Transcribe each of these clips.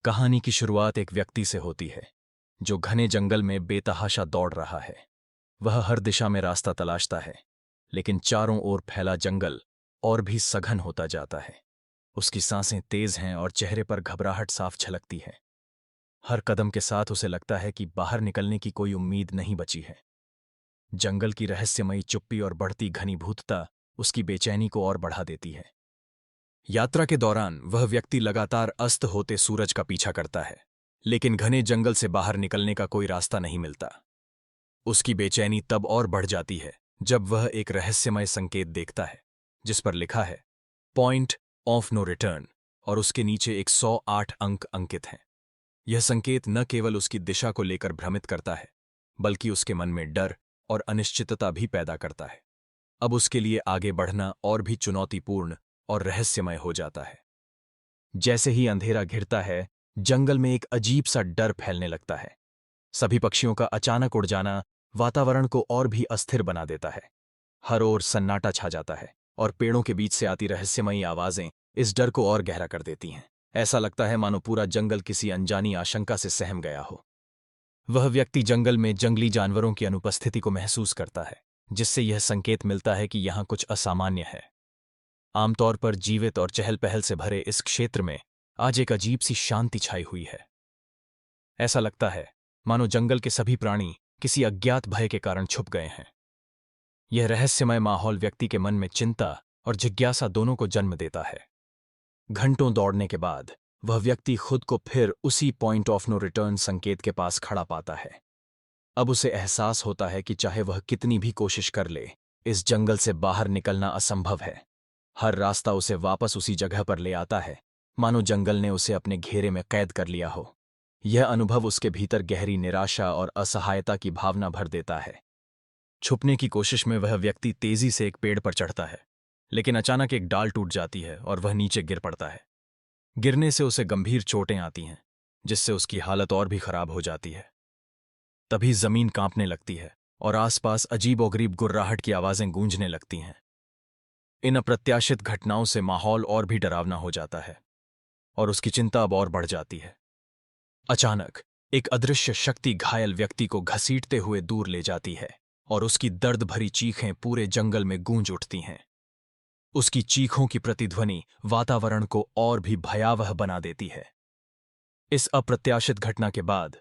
कहानी की शुरुआत एक व्यक्ति से होती है जो घने जंगल में बेतहाशा दौड़ रहा है। वह हर दिशा में रास्ता तलाशता है, लेकिन चारों ओर फैला जंगल और भी सघन होता जाता है। उसकी सांसें तेज हैं और चेहरे पर घबराहट साफ झलकती है। हर कदम के साथ उसे लगता है कि बाहर निकलने की कोई उम्मीद नहीं बची है। जंगल की रहस्यमयी चुप्पी और बढ़ती घनीभूतता उसकी बेचैनी को और बढ़ा देती है। यात्रा के दौरान वह व्यक्ति लगातार अस्त होते सूरज का पीछा करता है, लेकिन घने जंगल से बाहर निकलने का कोई रास्ता नहीं मिलता। उसकी बेचैनी तब और बढ़ जाती है जब वह एक रहस्यमय संकेत देखता है जिस पर लिखा है पॉइंट ऑफ नो रिटर्न और उसके नीचे 108 अंक अंकित हैं। यह संकेत न केवल उसकी दिशा को लेकर भ्रमित करता है, बल्कि उसके मन में डर और अनिश्चितता भी पैदा करता है। अब उसके लिए आगे बढ़ना और भी चुनौतीपूर्ण और रहस्यमय हो जाता है। जैसे ही अंधेरा घिरता है, जंगल में एक अजीब सा डर फैलने लगता है। सभी पक्षियों का अचानक उड़ जाना वातावरण को और भी अस्थिर बना देता है। हर ओर सन्नाटा छा जाता है और पेड़ों के बीच से आती रहस्यमयी आवाजें इस डर को और गहरा कर देती हैं। ऐसा लगता है मानो पूरा जंगल किसी अनजानी आशंका से सहम गया हो। वह व्यक्ति जंगल में जंगली जानवरों की अनुपस्थिति को महसूस करता है, जिससे यह संकेत मिलता है कि यहाँ कुछ असामान्य है। आमतौर पर जीवित और चहल पहल से भरे इस क्षेत्र में आज एक अजीब सी शांति छाई हुई है। ऐसा लगता है मानो जंगल के सभी प्राणी किसी अज्ञात भय के कारण छुप गए हैं। यह रहस्यमय माहौल व्यक्ति के मन में चिंता और जिज्ञासा दोनों को जन्म देता है। घंटों दौड़ने के बाद वह व्यक्ति खुद को फिर उसी पॉइंट ऑफ नो रिटर्न संकेत के पास खड़ा पाता है। अब उसे एहसास होता है कि चाहे वह कितनी भी कोशिश कर ले, इस जंगल से बाहर निकलना असंभव है। हर रास्ता उसे वापस उसी जगह पर ले आता है, मानो जंगल ने उसे अपने घेरे में कैद कर लिया हो। यह अनुभव उसके भीतर गहरी निराशा और असहायता की भावना भर देता है। छुपने की कोशिश में वह व्यक्ति तेजी से एक पेड़ पर चढ़ता है, लेकिन अचानक एक डाल टूट जाती है और वह नीचे गिर पड़ता है। गिरने से उसे गंभीर चोटें आती हैं, जिससे उसकी हालत और भी खराब हो जाती है। तभी जमीन कांपने लगती है और आसपास अजीबोगरीब गुर्राहट की आवाजें गूंजने लगती हैं। इन अप्रत्याशित घटनाओं से माहौल और भी डरावना हो जाता है और उसकी चिंता अब और बढ़ जाती है। अचानक एक अदृश्य शक्ति घायल व्यक्ति को घसीटते हुए दूर ले जाती है और उसकी दर्द भरी चीखें पूरे जंगल में गूंज उठती हैं। उसकी चीखों की प्रतिध्वनि वातावरण को और भी भयावह बना देती है। इस अप्रत्याशित घटना के बाद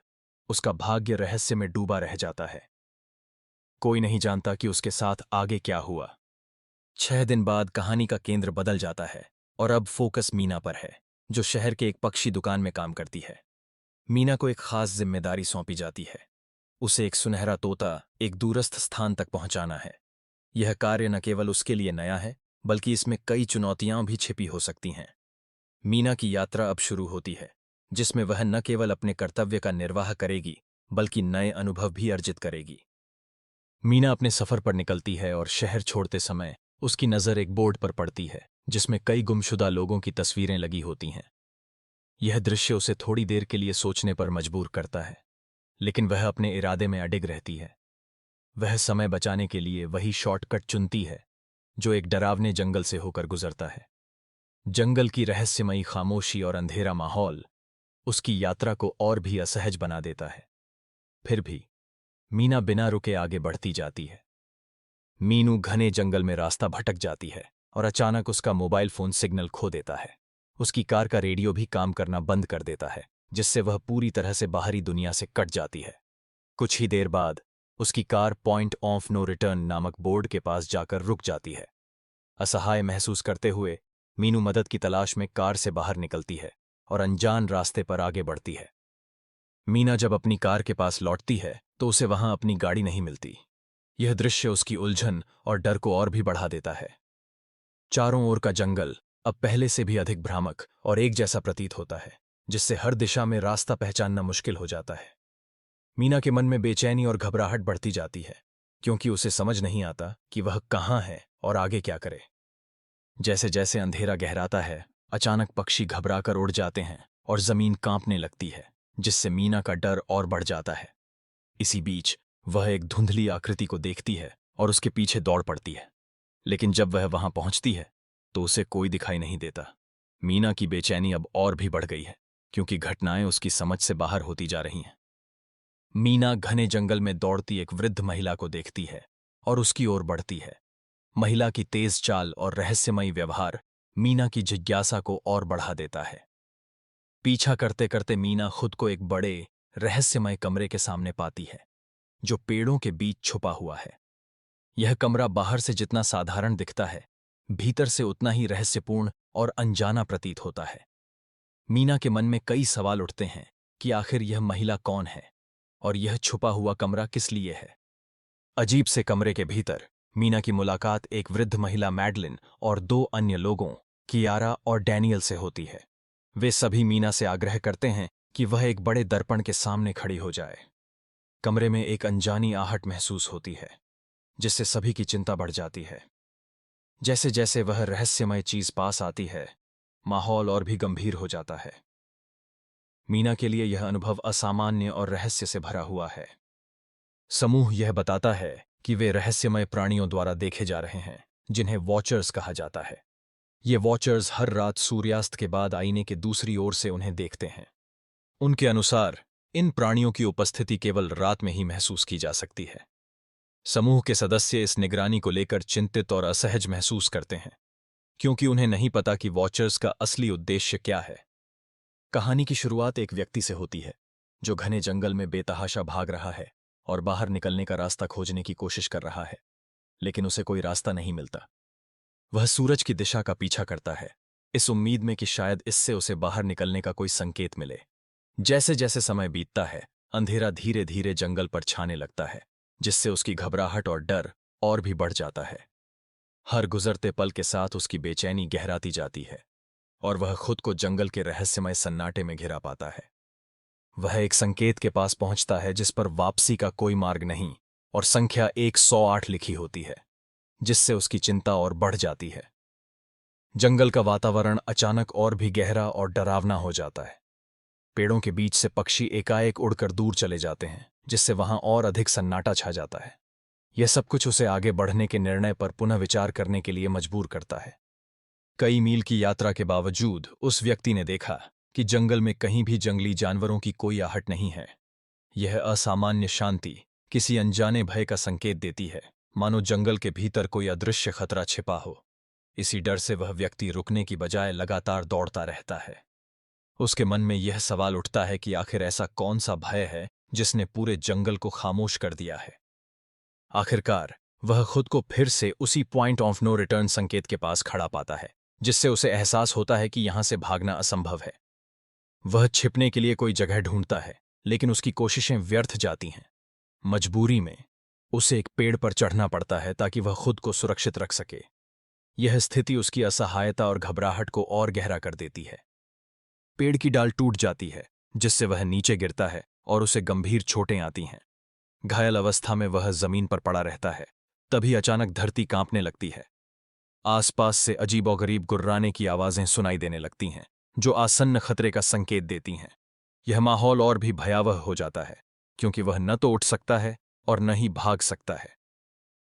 उसका भाग्य रहस्य में डूबा रह जाता है। कोई नहीं जानता कि उसके साथ आगे क्या हुआ। 6 दिन बाद कहानी का केंद्र बदल जाता है और अब फोकस मीना पर है, जो शहर के एक पक्षी दुकान में काम करती है। मीना को एक खास जिम्मेदारी सौंपी जाती है। उसे एक सुनहरा तोता एक दूरस्थ स्थान तक पहुंचाना है। यह कार्य न केवल उसके लिए नया है, बल्कि इसमें कई चुनौतियां भी छिपी हो सकती हैं। मीना की यात्रा अब शुरू होती है, जिसमें वह न केवल अपने कर्तव्य का निर्वाह करेगी, बल्कि नए अनुभव भी अर्जित करेगी। मीना अपने सफर पर निकलती है और शहर छोड़ते समय उसकी नज़र एक बोर्ड पर पड़ती है, जिसमें कई गुमशुदा लोगों की तस्वीरें लगी होती हैं। यह दृश्य उसे थोड़ी देर के लिए सोचने पर मजबूर करता है, लेकिन वह अपने इरादे में अडिग रहती है। वह समय बचाने के लिए वही शॉर्टकट चुनती है जो एक डरावने जंगल से होकर गुजरता है। जंगल की रहस्यमयी खामोशी और अंधेरा माहौल उसकी यात्रा को और भी असहज बना देता है। फिर भी मीना बिना रुके आगे बढ़ती जाती है। मीनू घने जंगल में रास्ता भटक जाती है और अचानक उसका मोबाइल फोन सिग्नल खो देता है। उसकी कार का रेडियो भी काम करना बंद कर देता है, जिससे वह पूरी तरह से बाहरी दुनिया से कट जाती है। कुछ ही देर बाद उसकी car point of no return नामक बोर्ड के पास जाकर रुक जाती है। असहाय महसूस करते हुए मीनू मदद की तलाश में कार से बाहर निकलती है और अनजान रास्ते पर आगे बढ़ती है। मीना जब अपनी कार के पास लौटती है तो उसे वहां अपनी गाड़ी नहीं मिलती। यह दृश्य उसकी उलझन और डर को और भी बढ़ा देता है। चारों ओर का जंगल अब पहले से भी अधिक भ्रामक और एक जैसा प्रतीत होता है, जिससे हर दिशा में रास्ता पहचानना मुश्किल हो जाता है। मीना के मन में बेचैनी और घबराहट बढ़ती जाती है, क्योंकि उसे समझ नहीं आता कि वह कहाँ है और आगे क्या करे। जैसे जैसे अंधेरा गहराता है, अचानक पक्षी घबराकर उड़ जाते हैं और जमीन कांपने लगती है, जिससे मीना का डर और बढ़ जाता है। इसी बीच वह एक धुंधली आकृति को देखती है और उसके पीछे दौड़ पड़ती है, लेकिन जब वह वहां पहुंचती है तो उसे कोई दिखाई नहीं देता। मीना की बेचैनी अब और भी बढ़ गई है, क्योंकि घटनाएं उसकी समझ से बाहर होती जा रही हैं। मीना घने जंगल में दौड़ती एक वृद्ध महिला को देखती है और उसकी ओर बढ़ती है। महिला की तेज चाल और रहस्यमयी व्यवहार मीना की जिज्ञासा को और बढ़ा देता है। पीछा करते करते मीना खुद को एक बड़े रहस्यमय कमरे के सामने पाती है, जो पेड़ों के बीच छुपा हुआ है। यह कमरा बाहर से जितना साधारण दिखता है, भीतर से उतना ही रहस्यपूर्ण और अनजाना प्रतीत होता है। मीना के मन में कई सवाल उठते हैं कि आखिर यह महिला कौन है और यह छुपा हुआ कमरा किस लिए है। अजीब से कमरे के भीतर मीना की मुलाकात एक वृद्ध महिला मैडलिन और दो अन्य लोगों, कियारा और डैनियल से होती है। वे सभी मीना से आग्रह करते हैं कि वह एक बड़े दर्पण के सामने खड़ी हो जाए। कमरे में एक अनजानी आहट महसूस होती है, जिससे सभी की चिंता बढ़ जाती है। जैसे जैसे वह रहस्यमय चीज पास आती है, माहौल और भी गंभीर हो जाता है। मीना के लिए यह अनुभव असामान्य और रहस्य से भरा हुआ है। समूह यह बताता है कि वे रहस्यमय प्राणियों द्वारा देखे जा रहे हैं, जिन्हें वॉचर्स कहा जाता है। ये वॉचर्स हर रात सूर्यास्त के बाद आईने के दूसरी ओर से उन्हें देखते हैं। उनके अनुसार इन प्राणियों की उपस्थिति केवल रात में ही महसूस की जा सकती है। समूह के सदस्य इस निगरानी को लेकर चिंतित और असहज महसूस करते हैं, क्योंकि उन्हें नहीं पता कि वॉचर्स का असली उद्देश्य क्या है। कहानी की शुरुआत एक व्यक्ति से होती है, जो घने जंगल में बेतहाशा भाग रहा है और बाहर निकलने का रास्ता खोजने की कोशिश कर रहा है, लेकिन उसे कोई रास्ता नहीं मिलता। वह सूरज की दिशा का पीछा करता है, इस उम्मीद में कि शायद इससे उसे बाहर निकलने का कोई संकेत मिले। जैसे जैसे समय बीतता है, अंधेरा धीरे धीरे जंगल पर छाने लगता है, जिससे उसकी घबराहट और डर और भी बढ़ जाता है। हर गुजरते पल के साथ उसकी बेचैनी गहराती जाती है और वह खुद को जंगल के रहस्यमय सन्नाटे में घिरा पाता है। वह एक संकेत के पास पहुंचता है जिस पर वापसी का कोई मार्ग नहीं और संख्या 108 लिखी होती है, जिससे उसकी चिंता और बढ़ जाती है। जंगल का वातावरण अचानक और भी गहरा और डरावना हो जाता है। पेड़ों के बीच से पक्षी एकाएक उड़कर दूर चले जाते हैं, जिससे वहां और अधिक सन्नाटा छा जाता है। यह सब कुछ उसे आगे बढ़ने के निर्णय पर पुनः विचार करने के लिए मजबूर करता है। कई मील की यात्रा के बावजूद उस व्यक्ति ने देखा कि जंगल में कहीं भी जंगली जानवरों की कोई आहट नहीं है। यह असामान्य शांति किसी अनजाने भय का संकेत देती है, मानो जंगल के भीतर कोई अदृश्य खतरा छिपा हो। इसी डर से वह व्यक्ति रुकने की बजाय लगातार दौड़ता रहता है। उसके मन में यह सवाल उठता है कि आखिर ऐसा कौन सा भय है जिसने पूरे जंगल को खामोश कर दिया है। आखिरकार वह खुद को फिर से उसी पॉइंट ऑफ नो रिटर्न संकेत के पास खड़ा पाता है, जिससे उसे एहसास होता है कि यहां से भागना असंभव है। वह छिपने के लिए कोई जगह ढूंढता है, लेकिन उसकी कोशिशें व्यर्थ जाती हैं। मजबूरी में उसे एक पेड़ पर चढ़ना पड़ता है ताकि वह खुद को सुरक्षित रख सके। यह स्थिति उसकी असहायता और घबराहट को और गहरा कर देती है। पेड़ की डाल टूट जाती है, जिससे वह नीचे गिरता है और उसे गंभीर चोटें आती हैं। घायल अवस्था में वह जमीन पर पड़ा रहता है। तभी अचानक धरती कांपने लगती है। आसपास से अजीबोगरीब गुर्राने की आवाजें सुनाई देने लगती हैं, जो आसन्न खतरे का संकेत देती हैं। यह माहौल और भी भयावह हो जाता है, क्योंकि वह न तो उठ सकता है और न ही भाग सकता है।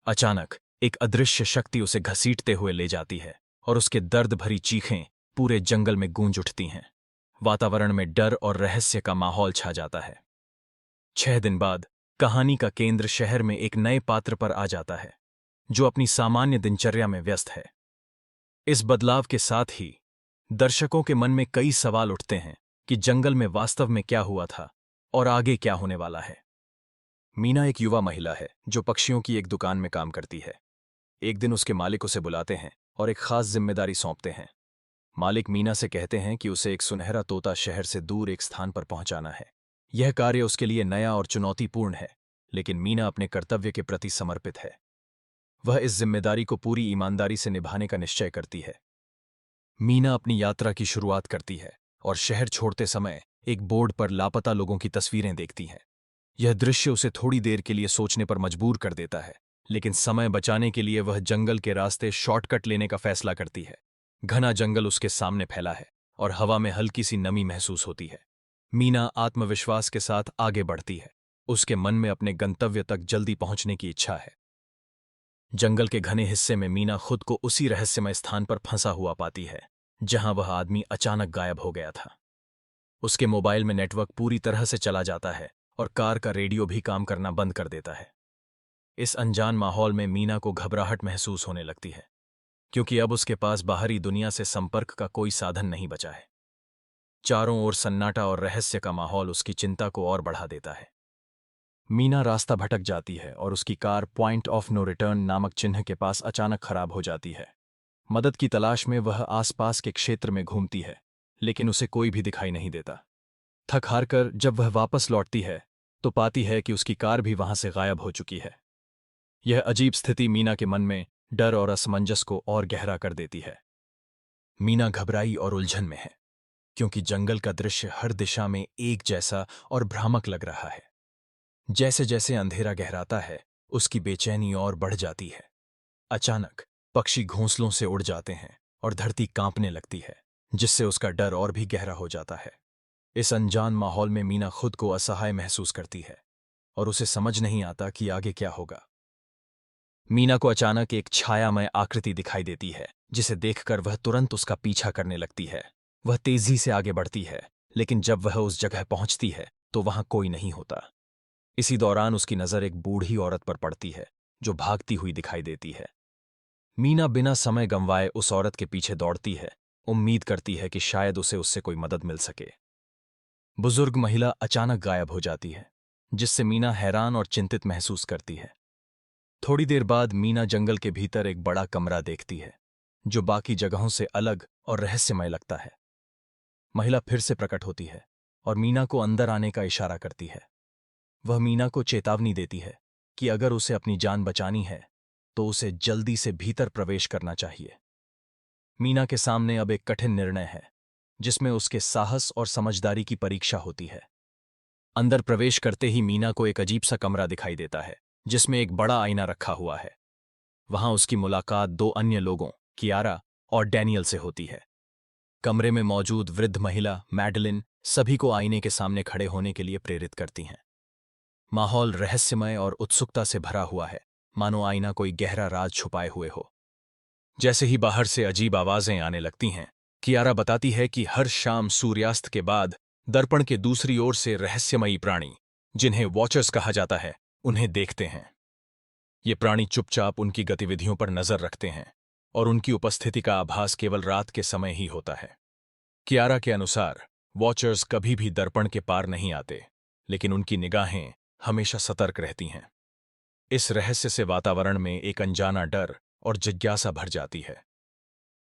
अचानक एक अदृश्य शक्ति उसे घसीटते हुए ले जाती है और उसके दर्द भरी चीखें पूरे जंगल में गूंज उठती हैं। वातावरण में डर और रहस्य का माहौल छा जाता है। 6 दिन बाद कहानी का केंद्र शहर में एक नए पात्र पर आ जाता है, जो अपनी सामान्य दिनचर्या में व्यस्त है। इस बदलाव के साथ ही दर्शकों के मन में कई सवाल उठते हैं कि जंगल में वास्तव में क्या हुआ था और आगे क्या होने वाला है। मीना एक युवा महिला है जो पक्षियों की एक दुकान में काम करती है। एक दिन उसके मालिक उसे बुलाते हैं और एक खास जिम्मेदारी सौंपते हैं। मालिक मीना से कहते हैं कि उसे एक सुनहरा तोता शहर से दूर एक स्थान पर पहुंचाना है। यह कार्य उसके लिए नया और चुनौतीपूर्ण है, लेकिन मीना अपने कर्तव्य के प्रति समर्पित है। वह इस जिम्मेदारी को पूरी ईमानदारी से निभाने का निश्चय करती है। मीना अपनी यात्रा की शुरुआत करती है और शहर छोड़ते समय एक बोर्ड पर लापता लोगों की तस्वीरें देखती है। यह दृश्य उसे थोड़ी देर के लिए सोचने पर मजबूर कर देता है, लेकिन समय बचाने के लिए वह जंगल के रास्ते शॉर्टकट लेने का फैसला करती है। घना जंगल उसके सामने फैला है और हवा में हल्की सी नमी महसूस होती है। मीना आत्मविश्वास के साथ आगे बढ़ती है। उसके मन में अपने गंतव्य तक जल्दी पहुंचने की इच्छा है। जंगल के घने हिस्से में मीना खुद को उसी रहस्यमय स्थान पर फंसा हुआ पाती है, जहां वह आदमी अचानक गायब हो गया था। उसके मोबाइल में नेटवर्क पूरी तरह से चला जाता है और कार का रेडियो भी काम करना बंद कर देता है। इस अनजान माहौल में मीना को घबराहट महसूस होने लगती है, क्योंकि अब उसके पास बाहरी दुनिया से संपर्क का कोई साधन नहीं बचा है। चारों ओर सन्नाटा और रहस्य का माहौल उसकी चिंता को और बढ़ा देता है। मीना रास्ता भटक जाती है और उसकी car point of no return नामक चिन्ह के पास अचानक खराब हो जाती है। मदद की तलाश में वह आसपास के क्षेत्र में घूमती है, लेकिन उसे कोई भी दिखाई नहीं देता। थक हार कर जब वह वापस लौटती है तो पाती है कि उसकी कार भी वहां से गायब हो चुकी है। यह अजीब स्थिति मीना के मन में डर और असमंजस को और गहरा कर देती है। मीना घबराई और उलझन में है, क्योंकि जंगल का दृश्य हर दिशा में एक जैसा और भ्रामक लग रहा है। जैसे जैसे अंधेरा गहराता है, उसकी बेचैनी और बढ़ जाती है। अचानक पक्षी घोंसलों से उड़ जाते हैं और धरती कांपने लगती है, जिससे उसका डर और भी गहरा हो जाता है। इस अनजान माहौल में मीना खुद को असहाय महसूस करती है और उसे समझ नहीं आता कि आगे क्या होगा। मीना को अचानक एक छायामय आकृति दिखाई देती है, जिसे देखकर वह तुरंत उसका पीछा करने लगती है। वह तेजी से आगे बढ़ती है, लेकिन जब वह उस जगह पहुंचती है तो वहां कोई नहीं होता। इसी दौरान उसकी नजर एक बूढ़ी औरत पर पड़ती है, जो भागती हुई दिखाई देती है। मीना बिना समय गंवाए उस औरत के पीछे दौड़ती है, उम्मीद करती है कि शायद उसे उससे कोई मदद मिल सके। बुजुर्ग महिला अचानक गायब हो जाती है, जिससे मीना हैरान और चिंतित महसूस करती है। थोड़ी देर बाद मीना जंगल के भीतर एक बड़ा कमरा देखती है, जो बाकी जगहों से अलग और रहस्यमय लगता है। महिला फिर से प्रकट होती है और मीना को अंदर आने का इशारा करती है। वह मीना को चेतावनी देती है कि अगर उसे अपनी जान बचानी है तो उसे जल्दी से भीतर प्रवेश करना चाहिए। मीना के सामने अब एक कठिन निर्णय है, जिसमें उसके साहस और समझदारी की परीक्षा होती है। अंदर प्रवेश करते ही मीना को एक अजीब सा कमरा दिखाई देता है, जिसमें एक बड़ा आईना रखा हुआ है। वहां उसकी मुलाकात दो अन्य लोगों, कियारा और डैनियल से होती है। कमरे में मौजूद वृद्ध महिला मैडलिन सभी को आईने के सामने खड़े होने के लिए प्रेरित करती हैं। माहौल रहस्यमय और उत्सुकता से भरा हुआ है, मानो आईना कोई गहरा राज छुपाए हुए हो। जैसे ही बाहर से अजीब आवाजें आने लगती हैं, कियारा बताती है कि हर शाम सूर्यास्त के बाद दर्पण के दूसरी ओर से रहस्यमयी प्राणी, जिन्हें वॉचर्स कहा जाता है, उन्हें देखते हैं। ये प्राणी चुपचाप उनकी गतिविधियों पर नजर रखते हैं और उनकी उपस्थिति का आभास केवल रात के समय ही होता है। कियारा के अनुसार वॉचर्स कभी भी दर्पण के पार नहीं आते, लेकिन उनकी निगाहें हमेशा सतर्क रहती हैं। इस रहस्य से वातावरण में एक अनजाना डर और जिज्ञासा भर जाती है।